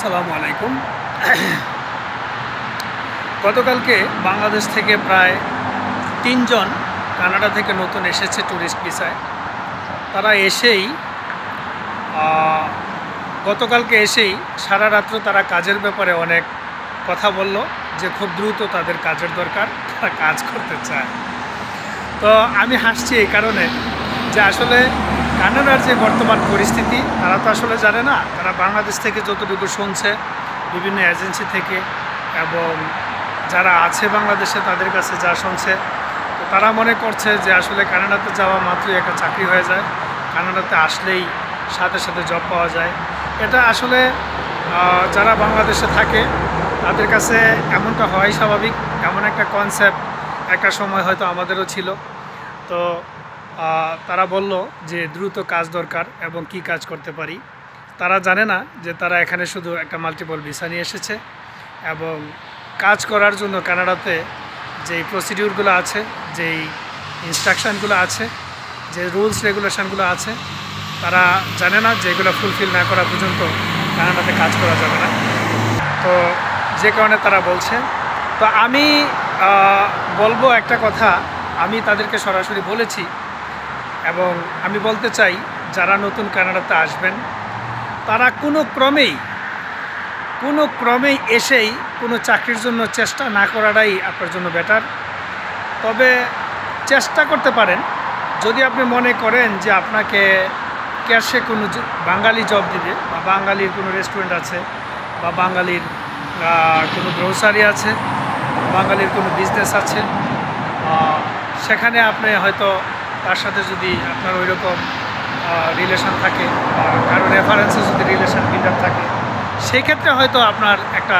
আসসালামু আলাইকুম। গতকালকে বাংলাদেশ থেকে প্রায় ৩ জন কানাডা থেকে নতুন এসেছে ট্যুরিস্ট ভিসায়। তারা এসেই গতকালকে এসেই সারা রাত্র তারা কাজের ব্যাপারে অনেক কথা বলল যে খুব দ্রুত তাদের কাজের দরকার, তারা কাজ করতে চায়। তো আমি হাসছি এই কারণে যে আসলে কানাডার যে বর্তমান পরিস্থিতি তারা তো আসলে জানে না। তারা বাংলাদেশ থেকে যতটুকু শুনছে বিভিন্ন এজেন্সি থেকে এবং যারা আছে বাংলাদেশে তাদের কাছে যা শুনছে, তো তারা মনে করছে যে আসলে কানাডাতে যাওয়া মাত্রই একটা চাকরি হয়ে যায়, কানাডাতে আসলেই সাথে সাথে জব পাওয়া যায়। এটা আসলে যারা বাংলাদেশে থাকে তাদের কাছে এমনটা হওয়াই স্বাভাবিক। এমন একটা কনসেপ্ট একটা সময় হয়তো আমাদেরও ছিল। তো তারা বলল যে দ্রুত কাজ দরকার এবং কি কাজ করতে পারি। তারা জানে না যে তারা এখানে শুধু একটা মাল্টিপল ভিসা নিয়ে এসেছে এবং কাজ করার জন্য কানাডাতে যেই প্রসিডিউরগুলো আছে, যেই ইনস্ট্রাকশানগুলো আছে, যে রুলস রেগুলেশনগুলো আছে, তারা জানে না যে এগুলো ফুলফিল না করা পর্যন্ত কানাডাতে কাজ করা যাবে না। তো যে কারণে তারা বলছে। তো আমি বলবো একটা কথা, আমি তাদেরকে সরাসরি বলেছি এবং আমি বলতে চাই যারা নতুন কানাডাতে আসবেন তারা কোনো ক্রমেই এসেই কোনো চাকরির জন্য চেষ্টা না করাটাই আপনার জন্য বেটার। তবে চেষ্টা করতে পারেন যদি আপনি মনে করেন যে আপনাকে ক্যাশে কোনো বাঙালি জব দিবে বা বাঙালির কোনো রেস্টুরেন্ট আছে বা বাঙালির কোনো গ্রোসারি আছে, বাঙালির কোনো বিজনেস আছে, সেখানে আপনি হয়তো তার সাথে যদি আপনার ওই রকম রিলেশন থাকে বা কারো রেফারেন্সে যদি রিলেশন বিল্ড থাকে, সেই ক্ষেত্রে হয়তো আপনার একটা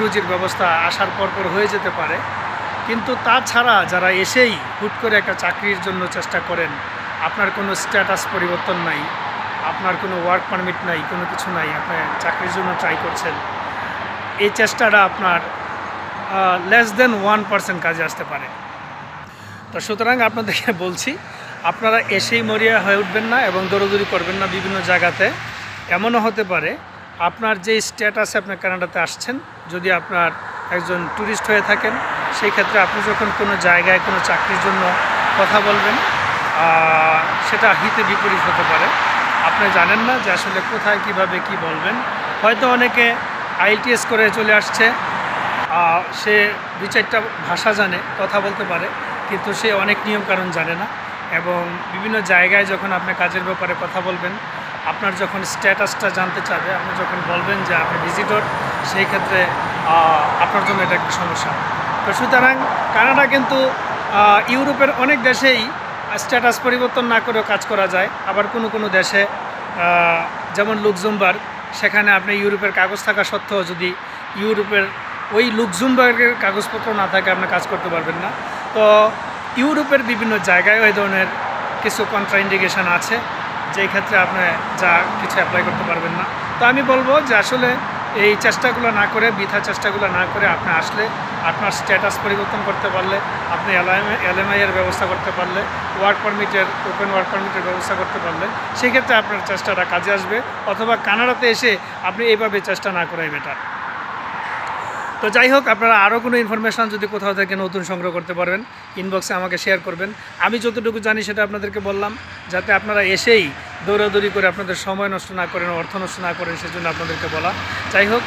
রুজির ব্যবস্থা আসার পর হয়ে যেতে পারে। কিন্তু তাছাড়া যারা এসেই হুট করে একটা চাকরির জন্য চেষ্টা করেন, আপনার কোনো স্ট্যাটাস পরিবর্তন নাই, আপনার কোনো ওয়ার্ক পারমিট নাই, কোনো কিছু নাই, আপনি চাকরির জন্য ট্রাই করছেন, এই চেষ্টাটা আপনার লেস দেন 1% কাজে আসতে পারে। তো সুতরাং আপনাদেরকে বলছি, আপনারা এসেই মরিয়া হয়ে উঠবেন না এবং দৌড়দৌড়ি করবেন না বিভিন্ন জায়গাতে। এমনও হতে পারে আপনার যে স্ট্যাটাসে আপনি কানাডাতে আসছেন, যদি আপনার একজন ট্যুরিস্ট হয়ে থাকেন, সেই ক্ষেত্রে আপনি যখন কোনো জায়গায় কোনো চাকরির জন্য কথা বলবেন, সেটা হিতে বিপরীত হতে পারে। আপনি জানেন না যে আসলে কোথায় কিভাবে কি বলবেন। হয়তো অনেকে IELTS করে চলে আসছে, সে 2-4টা ভাষা জানে, কথা বলতে পারে, কিন্তু সে অনেক নিয়মকানুন জানে না। এবং বিভিন্ন জায়গায় যখন আপনি কাজের ব্যাপারে কথা বলবেন, আপনার যখন স্ট্যাটাসটা জানতে চাবে, আপনি যখন বলবেন যে আপনি ভিজিটর, সেই ক্ষেত্রে আপনার জন্য এটা একটা সমস্যা। তো সুতরাং কানাডা কিন্তু ইউরোপের অনেক দেশেই স্ট্যাটাস পরিবর্তন না করেও কাজ করা যায়। আবার কোনো দেশে যেমন লুক্সেমবার্গ, সেখানে আপনি ইউরোপের কাগজ থাকা সত্ত্বেও যদি ইউরোপের ওই লুক্সেমবার্গের কাগজপত্র না থাকে আপনি কাজ করতে পারবেন না। তো ইউরোপের বিভিন্ন জায়গায় ওই ধরনের কিছু কন্ট্রাইন্ডিকেশন আছে, যেই ক্ষেত্রে আপনি যা কিছু অ্যাপ্লাই করতে পারবেন না। তো আমি বলবো যে আসলে এই চেষ্টাগুলো না করে, বৃথা চেষ্টাগুলো না করে আপনি আসলে আপনার স্ট্যাটাস পরিবর্তন করতে পারলে, আপনি LMI এর ব্যবস্থা করতে পারলে, ওয়ার্ক পারমিটের ওপেন ওয়ার্ক পারমিটের ব্যবস্থা করতে পারলে, সেই ক্ষেত্রে আপনার চেষ্টাটা কাজে আসবে। অথবা কানাডাতে এসে আপনি এইভাবে চেষ্টা না করাই বেটার। তো যাই হোক, আপনারা আরও কোনো ইনফরমেশান যদি কোথাও থেকে নতুন সংগ্রহ করতে পারবেন, ইনবক্সে আমাকে শেয়ার করবেন। আমি যতটুকু জানি সেটা আপনাদেরকে বললাম, যাতে আপনারা এসেই দৌড়াদৌড়ি করে আপনাদের সময় নষ্ট না করেন, অর্থ নষ্ট না করেন, সেজন্য আপনাদেরকে বলা। যাই হোক,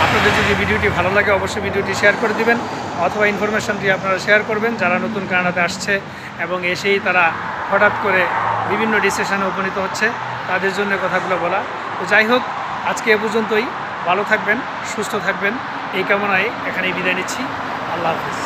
আপনাদের যদি ভিডিওটি ভালো লাগে অবশ্যই ভিডিওটি শেয়ার করে দিবেন, অথবা ইনফরমেশানটি আপনারা শেয়ার করবেন যারা নতুন কানাডাতে আসছে এবং এসেই তারা হঠাৎ করে বিভিন্ন ডিসিশনে উপনীত হচ্ছে, তাদের জন্য কথাগুলো বলা। তো যাই হোক, আজকে এ পর্যন্তই। ভালো থাকবেন, সুস্থ থাকবেন, এই কামনায় এখানেই বিদায় নিচ্ছি। আল্লাহ হাফিজ।